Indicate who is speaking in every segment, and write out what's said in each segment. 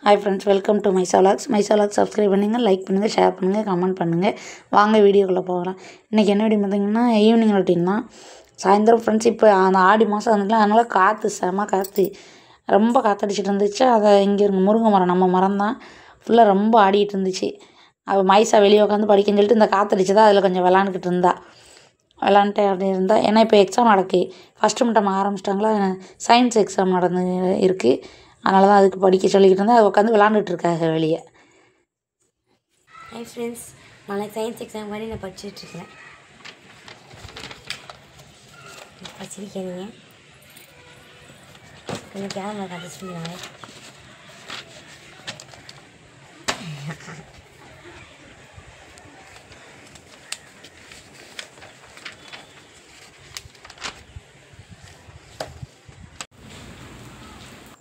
Speaker 1: Hi friends, welcome to my vlogs. My vlogs subscribe பண்ணுங்க, like பண்ணுங்க, share பண்ணுங்க, comment பண்ணுங்க. வாங்க வீடியோக்குள்ள போகலாம். இன்னைக்கு என்ன வீடியோ பார்த்தீங்கன்னா ஈவினிங் ரொட்டீன் தான். சாயந்தரம் ஃப்ரெண்ட்ஸ் இப்போ அந்த ஆடி மாதம் வந்துக்கலாம், அதனால காற்று செம காற்று ரொம்ப காற்றடிச்சிட்டு இருந்துச்சு. அதை இங்கே இருங்க முருங்கை மரம் நம்ம மரம் தான் ஃபுல்லாக ரொம்ப ஆடிட்டு இருந்துச்சு. அவள் மைசா வெளியே உட்காந்து படிக்கன்னு சொல்லிட்டு இந்த காற்றடிச்சதா அதில் கொஞ்சம் விளாண்டுக்கிட்டு இருந்தா. விளாண்டுட்டு அப்படி இருந்தா. ஏன்னா இப்போ எக்ஸாம் நடக்கு, ஃபஸ்ட்டு மிட்டம் ஆரம்பிச்சிட்டாங்களா, சயின்ஸ் எக்ஸாம் நடந்து இருக்குது. அதனால தான் அதுக்கு படிக்க சொல்லிக்கிட்டு இருந்தேன். அதை உட்காந்து விளாண்டுட்டு இருக்காங்க வெளியே.
Speaker 2: ஹாய் ஃப்ரெண்ட்ஸ், நாளைக்கு சயின்ஸ் எக்ஸாம் மாதிரி நான் படிச்சுட்ருக்கேன். படிச்சிருக்கேன். கொஞ்சம் கேமரா கடிச்சுருந்தாங்க.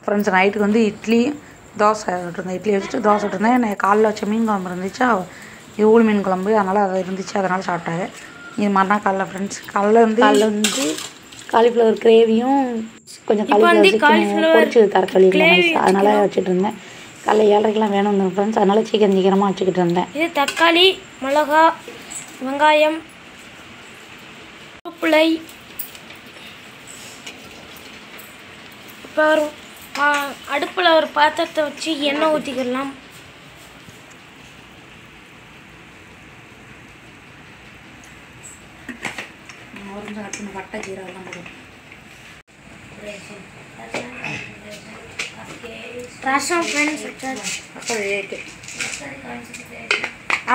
Speaker 1: ஃப்ரெண்ட்ஸ் நைட்டுக்கு வந்து இட்லி தோசை விட்டுருந்தேன். இட்லி வச்சுட்டு தோசை விட்டுருந்தேன். எனக்கு காலைல வச்ச மீன் குழம்பு இருந்துச்சா, இது ஊழ் மீன் குழம்பு, அதனால் அதை இருந்துச்சு, அதனால் சாப்பிட்டாங்க. இது மறுநாள் காலைல ஃப்ரெண்ட்ஸ் காலைல வந்து காலிஃப்ளவர் கிரேவியும் கொஞ்சம் காலிஃப்ளவர் பொரிச்சு தரக்களி அதனால் வச்சுட்டு இருந்தேன். காலைல 7:30க்கெலாம் வேணும் ஃப்ரெண்ட்ஸ், அதனால் சீக்கிரமாக வச்சுக்கிட்டு இருந்தேன்.
Speaker 2: இது தக்காளி, மிளகா, வெங்காயம், பிள்ளை, இப்போ அடுப்பில் ஒரு பாத்திரத்தை வச்சு எண்ணெய் ஊற்றிக்கலாம்.
Speaker 1: பட்டை ஜீரகம்
Speaker 2: ரசம் ஃப்ரெண்ட்ஸ்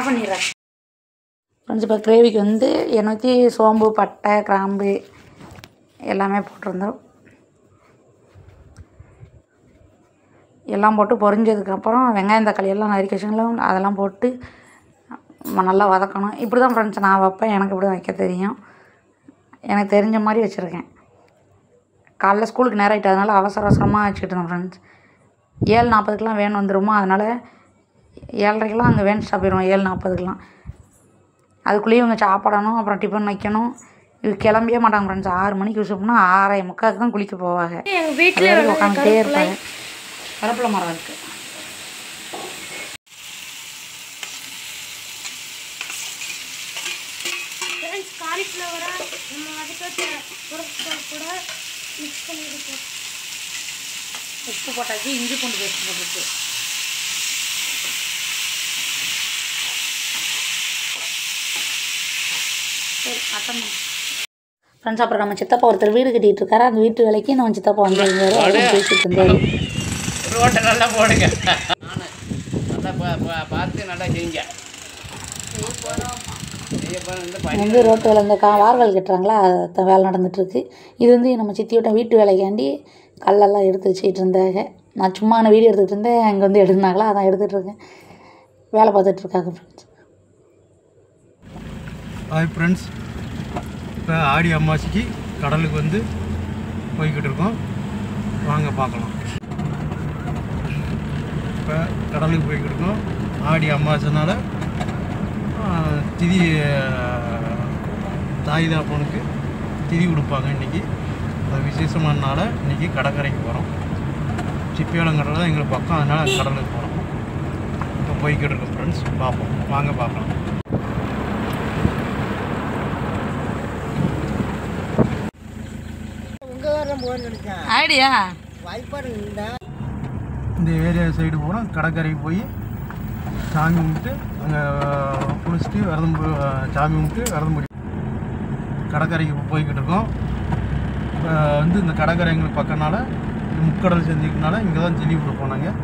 Speaker 1: பண்ணிடுறேன். ஃப்ரெண்ட்ஸ் இப்போ கிரேவிக்கு வந்து எனக்கு சோம்பு, பட்டை, கிராம்பு எல்லாமே போட்டிருந்தோம். எல்லாம் போட்டு பொரிஞ்சதுக்கப்புறம் வெங்காயம் தக்காளி எல்லாம் நறுக்கி வச்சுங்களும் அதெல்லாம் போட்டு நல்லா வதக்கணும். இப்படி தான் ஃப்ரெண்ட்ஸ் நான் வைப்பேன். எனக்கு இப்படி வைக்க தெரியும், எனக்கு தெரிஞ்ச மாதிரி வச்சுருக்கேன். காலைல ஸ்கூலுக்கு நேரம் ஆகிட்டு, அதனால் அவசரமாக வச்சுக்கிட்டு இருந்தேன் ஃப்ரெண்ட்ஸ். 7:40க்கெலாம் வேன் வந்துடுமா, அதனால் 7:30க்கெலாம் அங்கே வேன் ஸ்டாப் ஆயிடுவோம். 7:40க்கெலாம் அதுக்குள்ளேயே இவங்க சாப்பிடணும், அப்புறம் டிஃபன் வைக்கணும். இது கிளம்பியே மாட்டாங்க ஃப்ரெண்ட்ஸ். 6 மணிக்கு விஷயம்னா 6:45க்கு தான் குளிக்க போவாங்க.
Speaker 2: எங்கள் வீட்டில்
Speaker 1: உட்காந்துட்டே இருப்பாங்க. கருப்பில் மரம் இருக்குது.
Speaker 2: காலிஃப்ளவரை நம்ம அதுக்கு பொருட்கள் கூட மிக்ஸ் பண்ணிட்டு
Speaker 1: உப்பு போட்டாச்சு, இஞ்சி பூண்டு பேஸ்ட் போட்டுச்சு. சரி அட்டமா ஃப்ரெண்ட்ஸ். அப்புறம் நம்ம சித்தப்பா ஒருத்தர் வீடு கட்டிகிட்டு இருக்காரு. அந்த வீட்டு வேலைக்கு நம்ம சித்தப்பா வந்துருந்தாரு, அவரும் பேசிட்டு இருந்தாரு.
Speaker 3: ரோட்டை நல்லா போடுங்க, நல்லா பார்த்து நல்லா செய்யுங்க.
Speaker 1: வந்து ரோட்டு வேலை இந்த வார்வல் கட்டுறாங்களா, வேலை நடந்துகிட்ருக்கு. இது வந்து நம்ம சித்தியோட வீட்டு வேலைக்காண்டி கல்லெல்லாம் எடுத்து வச்சுக்கிட்டு இருந்தாங்க. நான் சும்மா வீடியோ எடுத்துகிட்டு இருந்தேன், அங்கே வந்து எடுத்தாங்களா, அதான் எடுத்துகிட்ருக்கேன். வேலை பார்த்துட்ருக்காங்க ஃப்ரெண்ட்ஸ்.
Speaker 4: ஹாய் ஃப்ரெண்ட்ஸ், இப்போ ஆடி அமாவாசைக்கு கடலுக்கு வந்து போய்கிட்டு இருக்கோம். வாங்க பார்க்கலாம். இப்போ கடலுக்கு போய்கிட்டு இருக்கோம். ஆடி அமாவாசைனால திதி தாய் தாப்பனுக்கு திதி கொடுப்பாங்க இன்றைக்கி. அது விசேஷமான நாள். இன்றைக்கி கடற்கரைக்கு போகிறோம். சிப்பியாலங்கடல் தான் எங்களுக்கு பக்கம், அதனால் கடலுக்கு போகிறோம். இப்போ போய்கிட்டு இருக்கோம் ஃப்ரெண்ட்ஸ். பார்ப்போம், வாங்க பார்க்கலாம்.
Speaker 1: ஐடியா
Speaker 4: இந்த ஏரியா சைடு போனால் கடற்கரைக்கு போய் சாமி கும்பிட்டு அங்கே குளிச்சுட்டு விரதம் சாமி கும்பிட்டு விரதம் முடியும். கடற்கரைக்கு போய்கிட்டு இருக்கோம். இப்போ வந்து இந்த கடற்கரை எங்களுக்கு பக்கம்னால முக்கடல் செஞ்சுக்கிறதுனால இங்கே தான் செல்லி கொடுப்போம். நாங்கள்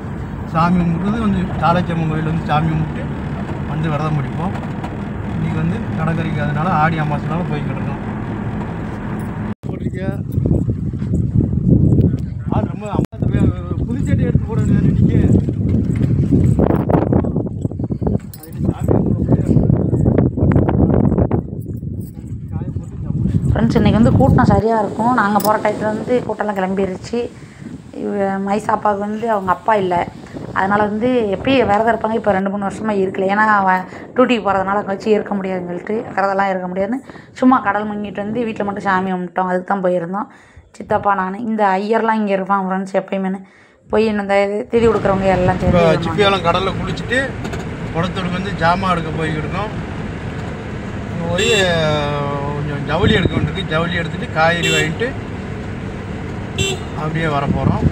Speaker 4: சாமி கும்பிட்றது வந்து தாளைச்சம்மன் கோயில் வந்து சாமி கும்பிட்டு வந்து விரதம் முடிப்போம். இன்றைக்கி வந்து கடற்கரைக்கு அதனால ஆடி அமாவாசைனால போய்கிட்டு இருக்கோம். போட்டிருக்கியா ரொம்ப புதுச்சேட்டை எடுத்து போட வேண்டிய
Speaker 1: ஃப்ரெண்ட்ஸ். இன்றைக்கி வந்து கூட்டம் சரியாக இருக்கும். நாங்கள் போகிற டயத்தில் வந்து கூட்டம்லாம் கிளம்பிடுச்சு. மைசாப்பாவுக்கு வந்து அவங்க அப்பா இல்லை, அதனால் வந்து எப்பயும் விரதம் இருப்பாங்க. இப்போ 2-3 வருஷமாக இருக்கல, ஏன்னா அவன் டியூட்டிக்கு போகிறதுனால அங்கே வச்சு இருக்க முடியாதுன்னு சொல்லிட்டு விரதம்லாம் இருக்க முடியாதுன்னு சும்மா கடல் முங்கிட்டு வந்து வீட்டில் மட்டும் சாமி கும்பிட்டோம். அதுக்கு தான் போயிருந்தோம் சித்தப்பா நான். இந்த ஐயர்லாம் இங்கே இருப்பான் ஃப்ரெண்ட்ஸ் எப்பயுமே. போய் இந்த திதி கொடுக்குறவங்க எல்லாம்
Speaker 4: இப்போ
Speaker 1: சேர்ந்து
Speaker 4: சிப்பியாலம் கடலில் குளிச்சுட்டு குளத்தூருக்கு வந்து ஜாமான் எடுக்க போய்கிட்டு இருக்கோம். போய் கொஞ்சம் ஜவுளி எடுக்க வேண்டியிருக்கு. ஜவுளி எடுத்துகிட்டு காய்கறி வாங்கிட்டு அப்படியே வர போகிறோம்.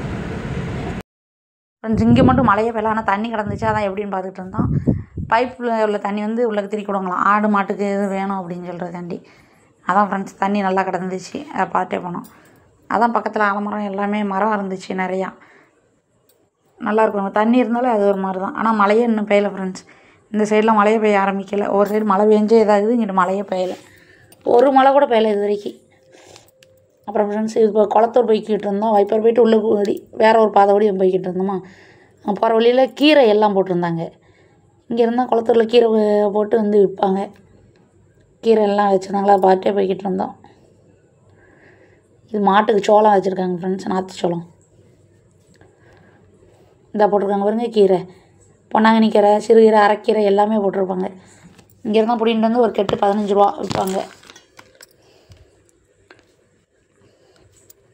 Speaker 1: ஃப்ரெண்ட்ஸ் இங்கே மட்டும் மழையே பெய்யல, ஆனால் தண்ணி கிடந்துச்சு. அதான் எப்படின்னு பார்த்துட்டு இருந்தோம். பைப்பில் உள்ள தண்ணி வந்து உள்ளே திருக்கி விடுவாங்களாம், ஆடு மாட்டுக்கு எது வேணும் அப்படின்னு சொல்கிறதுக்காண்டி. அதான் ஃப்ரெண்ட்ஸ் தண்ணி நல்லா கிடந்துச்சு, அதை பார்த்தே போனோம். அதான் பக்கத்தில் ஆலமரம் எல்லாமே மரம் இருந்துச்சு நிறையா, நல்லாயிருக்கும். தண்ணி இருந்தாலும் அது ஒரு மாதிரி தான். ஆனால் மழையே இன்னும் பெய்யலை ஃப்ரெண்ட்ஸ். இந்த சைடில் மழையே பெய்ய ஆரம்பிக்கலை. ஒரு சைடு மழை பெஞ்சே இதாகுது, இங்கிட்டு மழையே பெய்யலை. ஒரு மழை கூட பெய்யலை இது வரைக்கும். அப்புறம் ஃப்ரெண்ட்ஸ் இப்போ குளத்தூர் போய்கிட்டு இருந்தோம். வைப்பர் போய்ட்டு உள்ளே ஓடி வேறு ஒரு பாதை ஓடி போய்கிட்டு இருந்தோமா. போகிற வழியில் கீரை எல்லாம் போட்டிருந்தாங்க. இங்கே இருந்தால் குளத்தூரில் கீரை போட்டு வந்து விற்பாங்க. கீரை எல்லாம் வச்சுருந்தாங்களா, பார்த்தே போய்கிட்டு இருந்தோம். இது மாட்டுக்கு சோளம் வச்சுருக்காங்க ஃப்ரெண்ட்ஸ், நாற்று சோளம். இந்த போட்டிருக்காங்க பாருங்க, கீரை, பொன்னாங்கண்ணி கீரை, சிறுகீரை, அரைக்கீரை எல்லாமே போட்டிருப்பாங்க. இங்கே இருந்தால் பிடிங்கிட்டு வந்து ஒரு கெட்டு 15 ரூபா விற்பாங்க.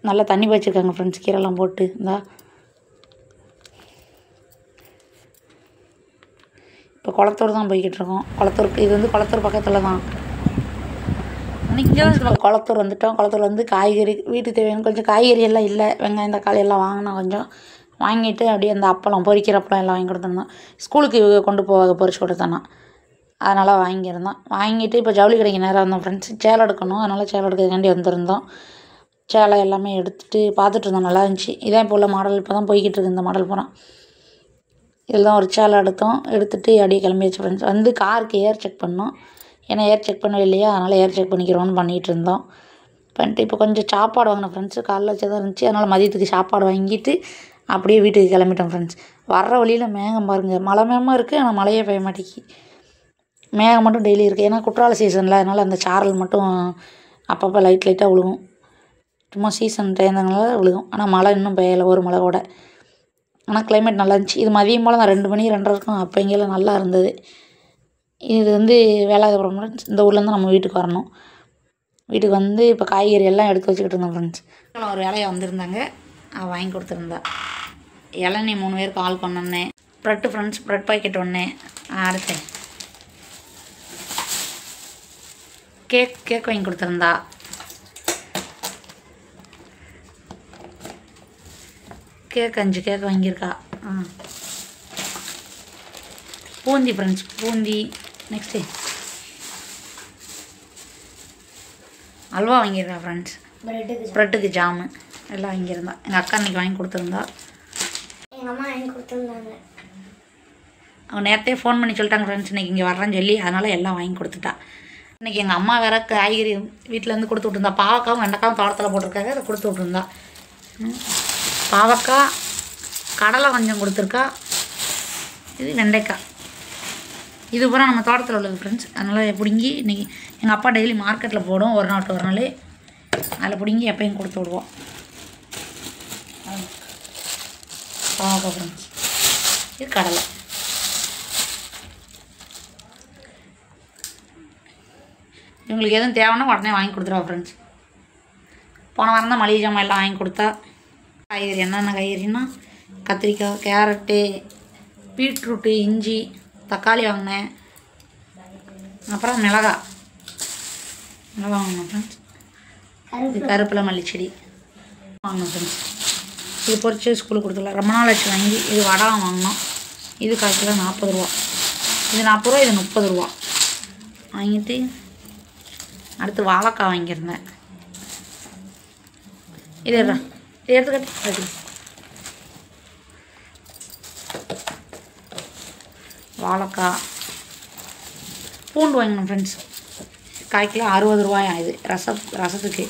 Speaker 1: நல்லா தண்ணி வச்சுருக்காங்க ஃப்ரெண்ட்ஸ், கீரைலாம் போட்டு. இந்தா இப்போ குளத்தூர் தான் போய்கிட்டு இருக்கோம். குளத்தூருக்கு இது வந்து குளத்தூர் பக்கத்தில் தான். இங்கே தான் குளத்தூர் வந்துவிட்டோம். குளத்தூர் வந்து காய்கறி வீட்டுக்கு தேவையான கொஞ்சம் காய்கறி எல்லாம் இல்லை, வெங்காயம் தக்காளி எல்லாம் வாங்கினோம். கொஞ்சம் வாங்கிட்டு அப்படியே அந்த அப்பளம் பொரிக்கிற அப்பளம் எல்லாம் வாங்கி கொடுத்துருந்தோம். ஸ்கூலுக்கு கொண்டு போவாங்க பொரிச்சு கொடுத்தோன்னா, அதனால் வாங்கியிருந்தோம். வாங்கிட்டு இப்போ ஜவுளி கடைக்கு நேராக இருந்தோம் ஃப்ரெண்ட்ஸ். சேலை எடுக்கணும், அதனால் சேலை எடுக்கிறதுக்காண்டி வந்திருந்தோம். சேலை எல்லாமே எடுத்துகிட்டு பார்த்துட்டு இருந்தோம், நல்லா இருந்துச்சு. இதான் இப்போ உள்ள மாடல், இப்போ தான் போய்கிட்டு இருக்குது இந்த மாடல் பூரா. இதில் தான் ஒரு சேலை எடுத்தோம். எடுத்துகிட்டு அப்படியே கிளம்பியாச்சு ஃப்ரெண்ட்ஸ். வந்து காருக்கு ஏர் செக் பண்ணோம். ஏன்னா ஏர் செக் பண்ணவே இல்லையா, அதனால் ஏர் செக் பண்ணிக்கிறோன்னு பண்ணிகிட்டு இருந்தோம். பண்ணிட்டு இப்போ கொஞ்சம் சாப்பாடு வாங்கினோம் ஃப்ரெண்ட்ஸு. காலைல வச்சதான் இருந்துச்சு, அதனால் மதியத்துக்கு சாப்பாடு வாங்கிட்டு அப்படியே வீட்டுக்கு கிளம்பிட்டோம் ஃப்ரெண்ட்ஸ். வர்ற வழியில் மேகம் பாருங்கள், மழை மேகமாக இருக்குது, ஆனால் மழையே பெய்ய மாட்டேங்கி. மேகம் மட்டும் டெய்லி இருக்குது. ஏன்னா குற்றால சீசனில், அதனால் அந்த சாரல் மட்டும் அப்பப்போ லைட்டாக விழுகும். சும்மா சீசன் டைம்னால விழுகும். ஆனால் மழை இன்னும் பெய்யலை, ஒரு மழை கூட. ஆனால் கிளைமேட் நல்லா இருந்துச்சு. இது மதியம் போல் தான் 2 மணி 2:30 இருக்கும். அப்போ இங்கெல்லாம் நல்லா இருந்தது. இது வந்து வேளாகப்புறம் ஃப்ரெண்ட்ஸ். இந்த ஊர்லேருந்து நம்ம வீட்டுக்கு வரணும். வீட்டுக்கு வந்து இப்போ காய்கறி எல்லாம் எடுத்து வச்சுக்கிட்டு இருந்தோம் ஃப்ரெண்ட்ஸ். ஒரு வேலையை வந்திருந்தாங்க, வாங்கி கொடுத்துருந்தா. இளநீ 3 பேருக்கு ஆள் பண்ணேன். ப்ரெட்டு ஃப்ரெண்ட்ஸ், ப்ரெட் பாக்கெட் ஒன்று. அடுத்து கேக் வாங்கி கொடுத்துருந்தா. கேக் 5 கேக் வாங்கியிருக்கா. பூந்தி ஃப்ரெண்ட்ஸ், பூந்தி. நெக்ஸ்ட்டு அல்வா வாங்கியிருக்கா ஃப்ரெண்ட்ஸ். ப்ரெட்டுக்கு ஜாமு எல்லாம் வாங்கியிருந்தா. எங்கள் அக்கா அன்றைக்கி வாங்கி கொடுத்துருந்தா.
Speaker 2: எங்கள் அம்மா வாங்கி கொடுத்துருந்தாங்க.
Speaker 1: அவங்க நேரத்தையே ஃபோன் பண்ணி சொல்லிட்டாங்க ஃப்ரெண்ட்ஸ், இன்றைக்கி இங்கே வர்றேன்னு சொல்லி. அதனால் எல்லாம் வாங்கி கொடுத்துட்டா. இன்றைக்கி எங்கள் அம்மா வேறு காய்கறி வீட்டிலேருந்து கொடுத்து விட்ருந்தா. பாவக்காவும் வெண்டைக்காவும் தோட்டத்தில் போட்டிருக்காங்க, அதை கொடுத்து விட்ருந்தா. பாவக்காய், கடலை கொஞ்சம் கொடுத்துருக்கா. இது வெண்டைக்காய். இது பூரா நம்ம தோட்டத்தில் உள்ளது ஃப்ரெண்ட்ஸ். அதனால் பிடுங்கி இன்றைக்கி எங்கள் அப்பா டெய்லி மார்க்கெட்டில் போடும், ஒரு நாள் ஒரு நாள். அதில் பிடுங்கி எப்பயும் கொடுத்து விடுவோம். பாவக்காய் ஃப்ரெண்ட்ஸ். இது கடலை. இவங்களுக்கு எதுவும் தேவைன்னா உடனே வாங்கி கொடுத்துருவா ஃப்ரெண்ட்ஸ். போன வாரம் தான் மளிகை ஜாமான் எல்லாம் வாங்கி கொடுத்தா. காய்கறி என்னென்ன காய்கறின்னா கத்திரிக்காய், கேரட்டு, பீட்ரூட்டு, இஞ்சி, தக்காளி வாங்கினேன். அப்புறம் மிளகாய் வாங்கினோம் ஃப்ரெண்ட்ஸ். இது கருப்பிலை மல்லிச்செடி வாங்கினோம் ஃப்ரெண்ட்ஸ். இது பொறிச்சு ஸ்கூலுக்கு கொடுத்துடலாம். ரொம்ப நாள் ஆச்சு வாங்கி. இது வடகம் வாங்கினோம். இது 1 கிலோ 40 ரூபா. இது 40 ரூபா, இது 30 ரூபா. வாங்கிட்டு அடுத்து வாழைக்காய் வாங்கியிருந்தேன். இது எடுத்துக்கிட்டு வாழைக்காய். பூண்டு வாங்கினோம் ஃப்ரெண்ட்ஸ். 1 கிலோ 60 ரூபாயா. இது ரசத்துக்கு.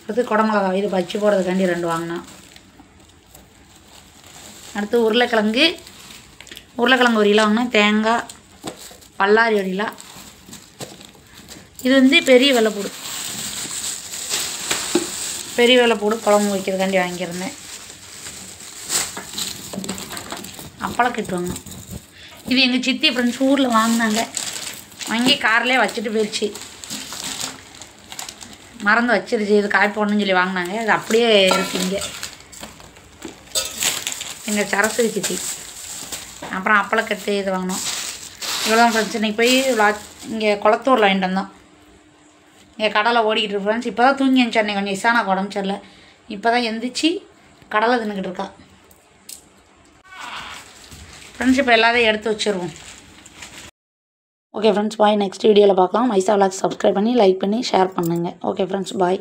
Speaker 1: அடுத்து குடமிளகா, இது பச்சி போடுறதுக்காண்டி 2 வாங்கினோம். அடுத்து உருளைக்கிழங்கு 1 கிலோ வாங்கினேன். தேங்காய், பல்லாரி 1 கிலோ. இது வந்து பெரிய வெள்ளைப்பூடு குழம்பு வைக்கிறதுக்காண்டி வாங்கியிருந்தேன். அப்பளக்கட்டு வாங்கினோம். இது எங்கள் சித்தி ஃப்ரெண்ட்ஸ் ஊரில் வாங்கினாங்க. வாங்கி கார்லேயே வச்சுட்டு போயிடுச்சு, மறந்து வச்சிருச்சு. இது காய் போடணும்னு சொல்லி வாங்கினாங்க. அது அப்படியே இருக்கு இங்கே. எங்கள் சரஸ்வதி சித்தி. அப்புறம் அப்பளக்கட்டு இது வாங்கினோம். இவ்வளோ தான் ஃப்ரெண்ட்ஸ். இன்றைக்கி போய் இங்கே குளத்தூரில் வாங்கிட்டு வந்தோம். இங்கே கடலை ஓடிக்கிட்டு இருக்கு ஃப்ரெண்ட்ஸ். இப்போ தான் தூங்கி எழுந்துச்சு. அன்றைக்கி கொஞ்சம் இசானா உடம்பு சரியில்லை. இப்போ தான் எந்திரிச்சு கடலை தின்னுக்கிட்டு இருக்கா ஃப்ரெண்ட்ஸ். இப்போ எல்லாத்தையும் எடுத்து வச்சுருவோம். ஓகே ஃப்ரெண்ட்ஸ், பாய். நெக்ஸ்ட் வீடியோவில் பார்க்கலாம். மைசா விலாக்ஸ் சப்ஸ்கிரைப் பண்ணி லைக் பண்ணி ஷேர் பண்ணுங்கள். ஓகே ஃப்ரெண்ட்ஸ், பாய்.